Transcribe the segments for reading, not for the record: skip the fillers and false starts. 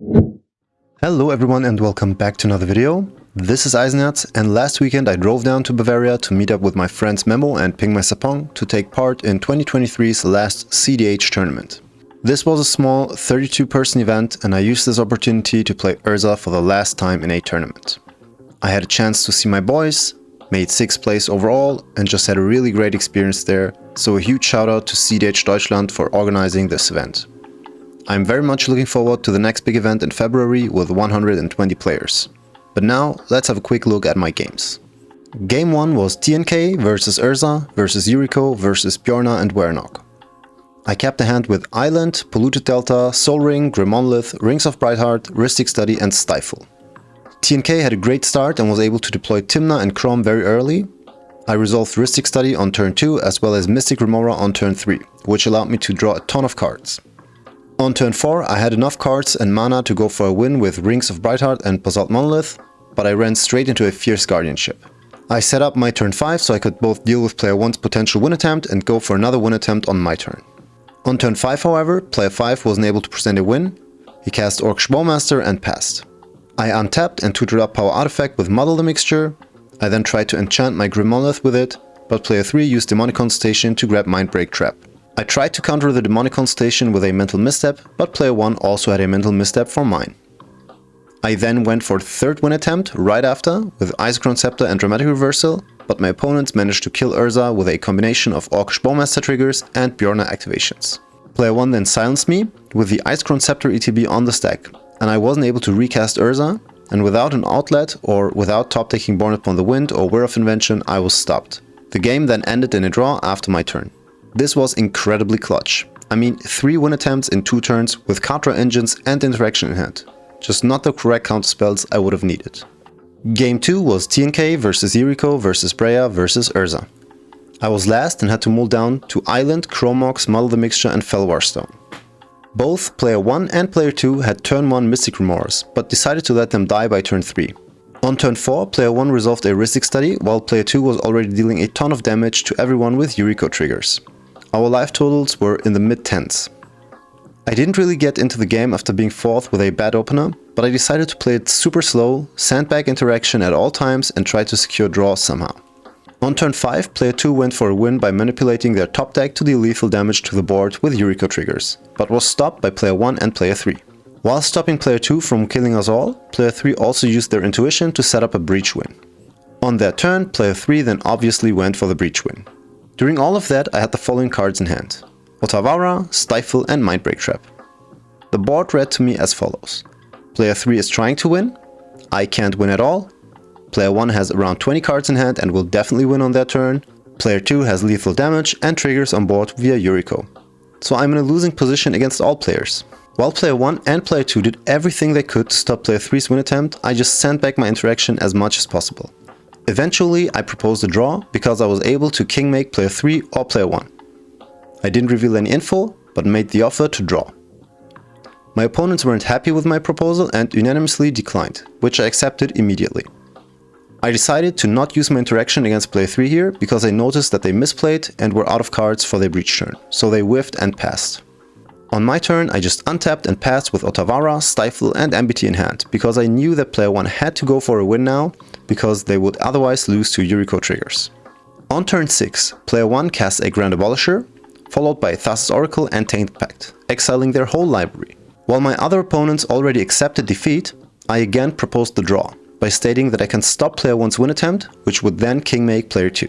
Hello everyone and welcome back to another video. This is Eisenherz, and last weekend I drove down to Bavaria to meet up with my friends Memo and Ping My Sapong to take part in 2023's last cEDH tournament. This was a small 32-person event and I used this opportunity to play Urza for the last time in a tournament. I had a chance to see my boys, made 6th place overall and just had a really great experience there, so a huge shout out to cEDH Deutschland for organizing this event. I'm very much looking forward to the next big event in February with 120 players. But now, let's have a quick look at my games. Game 1 was TNK versus Urza versus Yuriko versus Bjorna and Wernok. I capped the hand with Island, Polluted Delta, Soul Ring, Grim Monolith, Rings of Brightheart, Rhystic Study and Stifle. TNK had a great start and was able to deploy Tymna and Chrome very early. I resolved Rhystic Study on turn 2 as well as Mystic Remora on turn 3, which allowed me to draw a ton of cards. On turn 4 I had enough cards and mana to go for a win with Rings of Brightheart and Basalt Monolith, but I ran straight into a Fierce Guardianship. I set up my turn 5 so I could both deal with player 1's potential win attempt and go for another win attempt on my turn. On turn 5 however, player 5 wasn't able to present a win. He cast Orcish Bowmaster and passed. I untapped and tutored up Power Artifact with Muddle the Mixture. I then tried to enchant my Grim Monolith with it, but player 3 used Demonic Consultation to grab Mindbreak Trap. I tried to counter the Demonic Consultation with a Mental Misstep, but player 1 also had a Mental Misstep for mine. I then went for the third win attempt right after with Isochron Scepter and Dramatic Reversal, but my opponents managed to kill Urza with a combination of Orcish Bowmaster triggers and Bjorna activations. Player 1 then silenced me with the Isochron Scepter ETB on the stack, and I wasn't able to recast Urza, and without an outlet or without top-taking Born Upon the Wind or Whir of Invention, I was stopped. The game then ended in a draw after my turn. This was incredibly clutch. I mean, 3 win attempts in 2 turns with counter engines and interaction in hand. Just not the correct counter spells I would have needed. Game 2 was TNK versus Yuriko versus Breya versus Urza. I was last and had to mull down to Island, Chromox, Muddle the Mixture and Fellwar Stone. Both player 1 and player 2 had turn 1 Mystic Remorse, but decided to let them die by turn 3. On turn 4, player 1 resolved a Rhystic Study, while player 2 was already dealing a ton of damage to everyone with Yuriko triggers. Our life totals were in the mid-10s. I didn't really get into the game after being 4th with a bad opener, but I decided to play it super slow, sandbag interaction at all times and try to secure draws somehow. On turn 5, player 2 went for a win by manipulating their top deck to deal lethal damage to the board with Yuriko triggers, but was stopped by player 1 and player 3. While stopping player 2 from killing us all, player 3 also used their intuition to set up a breach win. On their turn, player 3 then obviously went for the breach win. During all of that, I had the following cards in hand: Otawara, Stifle and Mindbreak Trap. The board read to me as follows. Player 3 is trying to win, I can't win at all. Player 1 has around 20 cards in hand and will definitely win on their turn. Player 2 has lethal damage and triggers on board via Yuriko. So I'm in a losing position against all players. While player 1 and player 2 did everything they could to stop player 3's win attempt, I just sent back my interaction as much as possible. Eventually, I proposed a draw because I was able to kingmake player 3 or player 1. I didn't reveal any info, but made the offer to draw. My opponents weren't happy with my proposal and unanimously declined, which I accepted immediately. I decided to not use my interaction against player 3 here because I noticed that they misplayed and were out of cards for their breach turn, so they whiffed and passed. On my turn, I just untapped and passed with Otawara, Stifle and MBT in hand, because I knew that player 1 had to go for a win now, because they would otherwise lose to Yuriko triggers. On turn 6, player 1 casts a Grand Abolisher, followed by Thassa's Oracle and Tainted Pact, exiling their whole library. While my other opponents already accepted defeat, I again proposed the draw, by stating that I can stop player 1's win attempt, which would then kingmake player 2.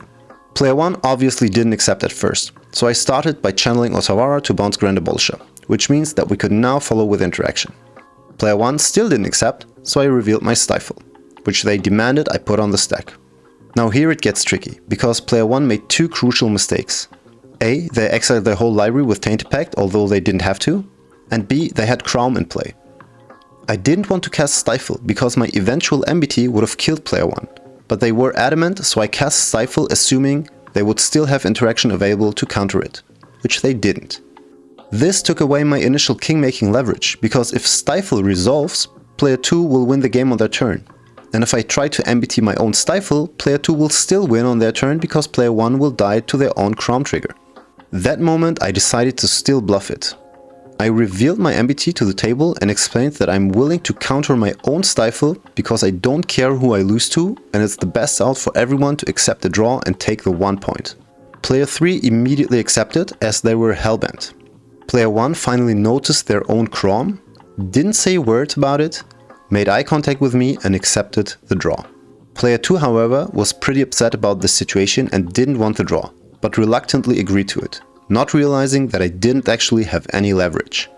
Player 1 obviously didn't accept at first, so I started by channeling Otawara to bounce Grand Abolisher, which means that we could now follow with interaction. Player 1 still didn't accept, so I revealed my Stifle, which they demanded I put on the stack. Now here it gets tricky, because player 1 made 2 crucial mistakes. A, they exiled their whole library with Tainted Pact, although they didn't have to, and B, they had Crown in play. I didn't want to cast Stifle because my eventual MBT would have killed player 1, but they were adamant, so I cast Stifle assuming they would still have interaction available to counter it, which they didn't. This took away my initial king-making leverage, because if Stifle resolves, player 2 will win the game on their turn. And if I try to MBT my own Stifle, player 2 will still win on their turn because player 1 will die to their own Crown trigger. That moment I decided to still bluff it. I revealed my MBT to the table and explained that I'm willing to counter my own stifle because I don't care who I lose to and it's the best out for everyone to accept the draw and take the 1 point. Player 3 immediately accepted as they were hellbent. Player 1 finally noticed their own Crom, didn't say words about it, made eye contact with me and accepted the draw. Player 2, however, was pretty upset about this situation and didn't want the draw, but reluctantly agreed to it, not realizing that I didn't actually have any leverage.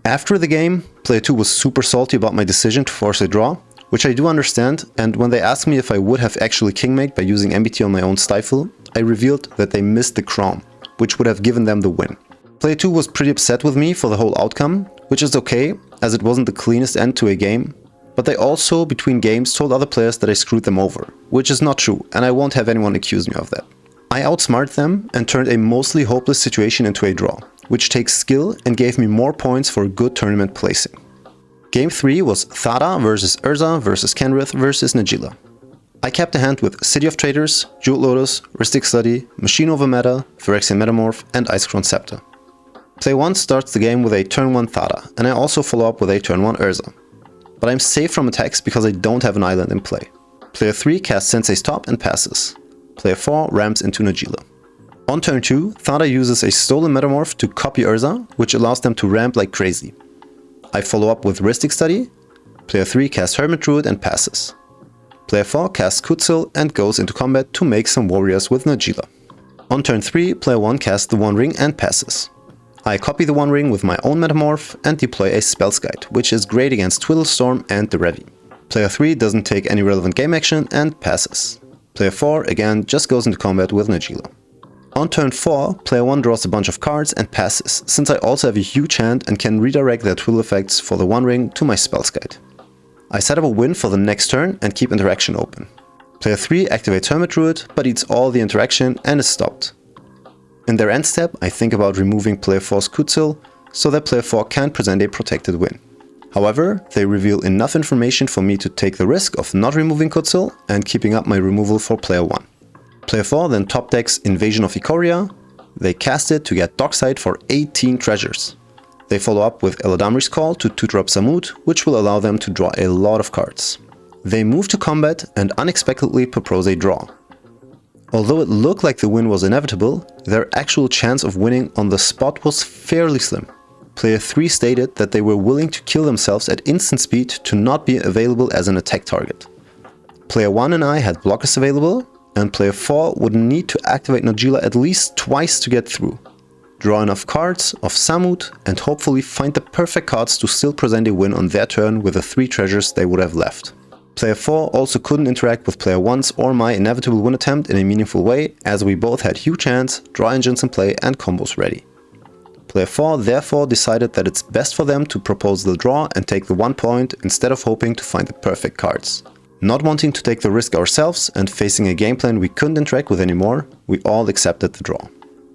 After the game, player 2 was super salty about my decision to force a draw, which I do understand, and when they asked me if I would have actually kingmaked by using MBT on my own stifle, I revealed that they missed the Crom, which would have given them the win. Player 2 was pretty upset with me for the whole outcome, which is okay, as it wasn't the cleanest end to a game, but they also, between games, told other players that I screwed them over, which is not true, and I won't have anyone accuse me of that. I outsmarted them and turned a mostly hopeless situation into a draw, which takes skill and gave me more points for a good tournament placing. Game 3 was Thada versus Urza versus Kenrith versus Najeela. I kept a hand with City of Traders, Jewel Lotus, Rhystic Study, Machine Over Meta, Phyrexian Metamorph, and Icecrown Scepter. Player 1 starts the game with a turn 1 Thada, and I also follow up with a turn 1 Urza. But I'm safe from attacks because I don't have an island in play. Player 3 casts Sensei's Top and passes. Player 4 ramps into Najeela. On turn 2, Thada uses a stolen Metamorph to copy Urza, which allows them to ramp like crazy. I follow up with Rhystic Study. Player 3 casts Hermit Druid and passes. Player 4 casts Kutzil and goes into combat to make some warriors with Najeela. On turn 3, player 1 casts the One Ring and passes. I copy the One Ring with my own Metamorph and deploy a Spells Guide, which is great against Twiddlestorm and the Revi. Player 3 doesn't take any relevant game action and passes. Player 4 again just goes into combat with Najeela. On turn 4, player 1 draws a bunch of cards and passes, since I also have a huge hand and can redirect their twiddle effects for the One Ring to my Spells Guide. I set up a win for the next turn and keep interaction open. Player 3 activates Hermit Druid, but eats all the interaction and is stopped. In their end step, I think about removing player 4's Kutzil, so that player 4 can present a protected win. However, they reveal enough information for me to take the risk of not removing Kutzil and keeping up my removal for player 1. Player 4 then top decks Invasion of Ikoria. They cast it to get Dockside for 18 treasures. They follow up with Eladamri's Call to tutor up Samut, which will allow them to draw a lot of cards. They move to combat and unexpectedly propose a draw. Although it looked like the win was inevitable, their actual chance of winning on the spot was fairly slim. Player 3 stated that they were willing to kill themselves at instant speed to not be available as an attack target. Player 1 and I had blockers available, and player 4 would need to activate Najeela at least twice to get through, draw enough cards of Samut, and hopefully find the perfect cards to still present a win on their turn with the 3 treasures they would have left. Player 4 also couldn't interact with player 1's or my inevitable win attempt in a meaningful way, as we both had huge hands, draw engines in play and combos ready. Player 4 therefore decided that it's best for them to propose the draw and take the 1 point instead of hoping to find the perfect cards. Not wanting to take the risk ourselves and facing a game plan we couldn't interact with anymore, we all accepted the draw.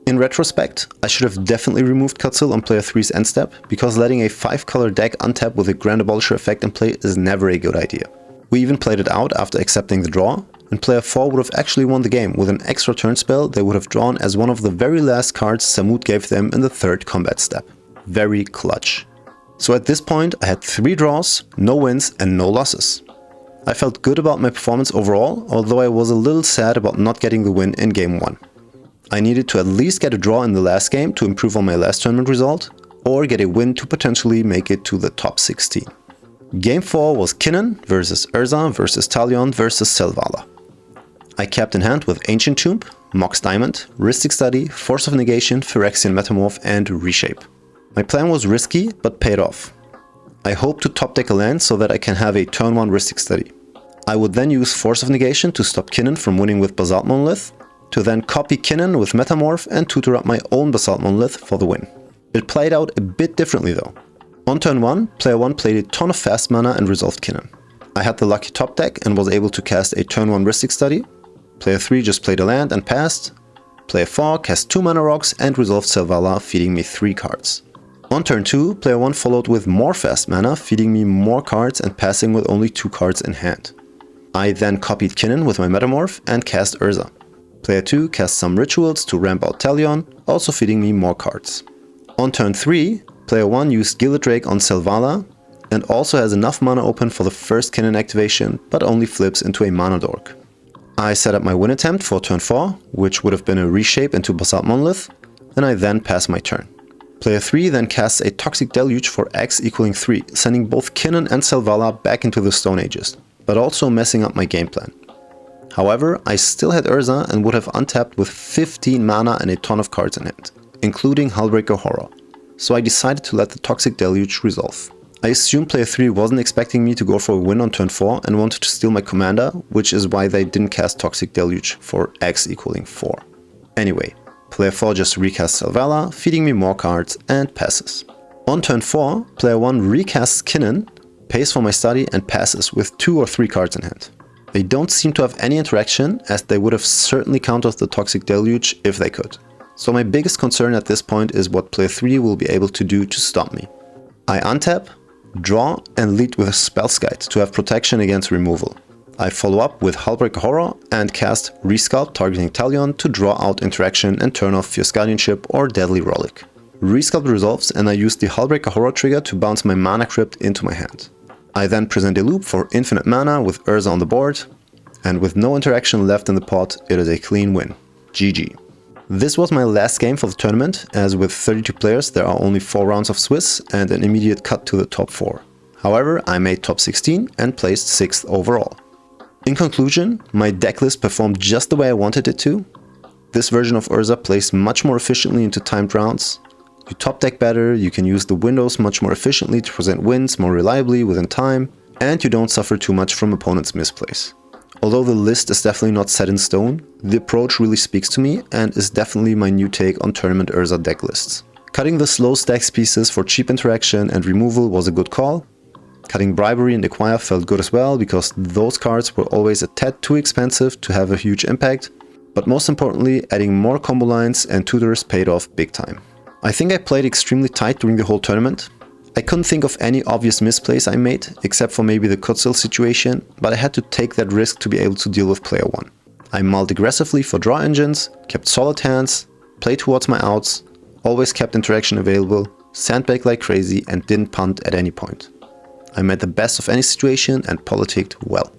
In retrospect, I should have definitely removed Kutzil on player 3's end step, because letting a 5-color deck untap with a Grand Abolisher effect in play is never a good idea. We even played it out after accepting the draw, and player 4 would have actually won the game with an extra turn spell they would have drawn as one of the very last cards Samut gave them in the 3rd combat step. Very clutch. So at this point I had 3 draws, no wins and no losses. I felt good about my performance overall, although I was a little sad about not getting the win in game 1. I needed to at least get a draw in the last game to improve on my last tournament result, or get a win to potentially make it to the top 16. Game 4 was Kinnan versus Urza versus Talion versus Selvala. I kept in hand with Ancient Tomb, Mox Diamond, Rhystic Study, Force of Negation, Phyrexian Metamorph and Reshape. My plan was risky, but paid off. I hope to top deck a land so that I can have a turn 1 Rhystic Study. I would then use Force of Negation to stop Kinnan from winning with Basalt Monolith, to then copy Kinnan with Metamorph and tutor up my own Basalt Monolith for the win. It played out a bit differently though. On turn 1, player 1 played a ton of fast mana and resolved Kinnan. I had the lucky top deck and was able to cast a turn 1 Rhystic Study. Player 3 just played a land and passed. Player 4 cast 2 mana rocks and resolved Selvala, feeding me 3 cards. On turn 2, player 1 followed with more fast mana, feeding me more cards and passing with only 2 cards in hand. I then copied Kinnan with my Metamorph and cast Urza. Player 2 cast some rituals to ramp out Talion, also feeding me more cards. On turn 3, Player 1 used Gilded Drake on Selvala and also has enough mana open for the first cannon activation, but only flips into a mana dork. I set up my win attempt for turn 4, which would have been a reshape into Basalt Monolith, and I then pass my turn. Player 3 then casts a Toxic Deluge for X equaling 3, sending both Kinnan and Selvala back into the Stone Ages, but also messing up my game plan. However, I still had Urza and would have untapped with 15 mana and a ton of cards in hand, including Hullbreaker Horror, so I decided to let the Toxic Deluge resolve. I assumed player 3 wasn't expecting me to go for a win on turn 4 and wanted to steal my commander, which is why they didn't cast Toxic Deluge for X equaling 4. Anyway, player 4 just recasts Selvala, feeding me more cards, and passes. On turn 4, player 1 recasts Kinnan, pays for my study, and passes with 2 or 3 cards in hand. They don't seem to have any interaction, as they would have certainly countered the Toxic Deluge if they could. So my biggest concern at this point is what player 3 will be able to do to stop me. I untap, draw, and lead with a Spellskite to have protection against removal. I follow up with Hullbreaker Horror and cast Resculpt targeting Talion to draw out interaction and turn off Fierce Guardianship or Deadly Rollick. Resculpt resolves and I use the Hullbreaker Horror trigger to bounce my Mana Crypt into my hand. I then present a loop for infinite mana with Urza on the board, and with no interaction left in the pot, it is a clean win. GG. This was my last game for the tournament, as with 32 players there are only 4 rounds of Swiss and an immediate cut to the top 4. However, I made top 16 and placed 6th overall. In conclusion, my deck list performed just the way I wanted it to. This version of Urza plays much more efficiently into timed rounds. You top deck better, you can use the windows much more efficiently to present wins more reliably within time, and you don't suffer too much from opponents' misplays. Although the list is definitely not set in stone, the approach really speaks to me and is definitely my new take on tournament Urza deck lists. Cutting the slow stacks pieces for cheap interaction and removal was a good call. Cutting Bribery and Acquire felt good as well, because those cards were always a tad too expensive to have a huge impact. But most importantly, adding more combo lines and tutors paid off big time. I think I played extremely tight during the whole tournament. I couldn't think of any obvious misplays I made, except for maybe the Kutzil situation, but I had to take that risk to be able to deal with player 1. I mulled aggressively for draw engines, kept solid hands, played towards my outs, always kept interaction available, sandbagged like crazy and didn't punt at any point. I made the best of any situation and politicked well.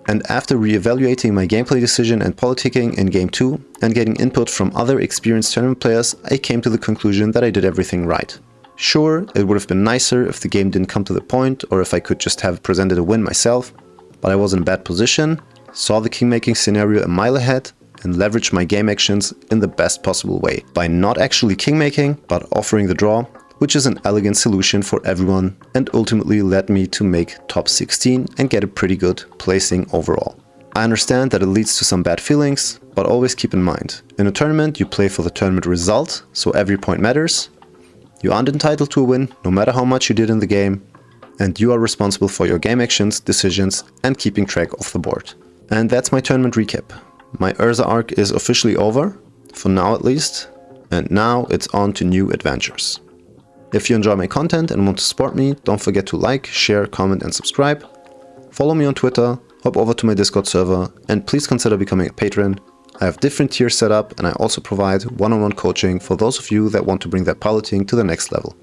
And after re-evaluating my gameplay decision and politicking in game 2 and getting input from other experienced tournament players, I came to the conclusion that I did everything right. Sure, it would have been nicer if the game didn't come to the point or if I could just have presented a win myself, but I was in a bad position, saw the kingmaking scenario a mile ahead, and leveraged my game actions in the best possible way by not actually kingmaking but offering the draw, which is an elegant solution for everyone and ultimately led me to make top 16 and get a pretty good placing overall. I understand that it leads to some bad feelings, but always keep in mind, in a tournament you play for the tournament result, so every point matters. You aren't entitled to a win, no matter how much you did in the game, and you are responsible for your game actions, decisions, and keeping track of the board. And that's my tournament recap. My Urza arc is officially over, for now at least, and now it's on to new adventures. If you enjoy my content and want to support me, don't forget to like, share, comment, and subscribe. Follow me on Twitter, hop over to my Discord server, and please consider becoming a patron. I have different tiers set up, and I also provide one-on-one coaching for those of you that want to bring their piloting to the next level.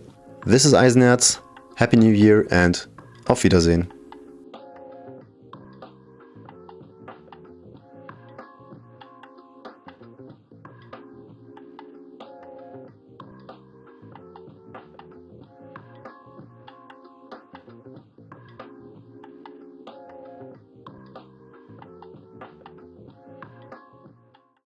This is Eisenherz, Happy New Year, and auf Wiedersehen.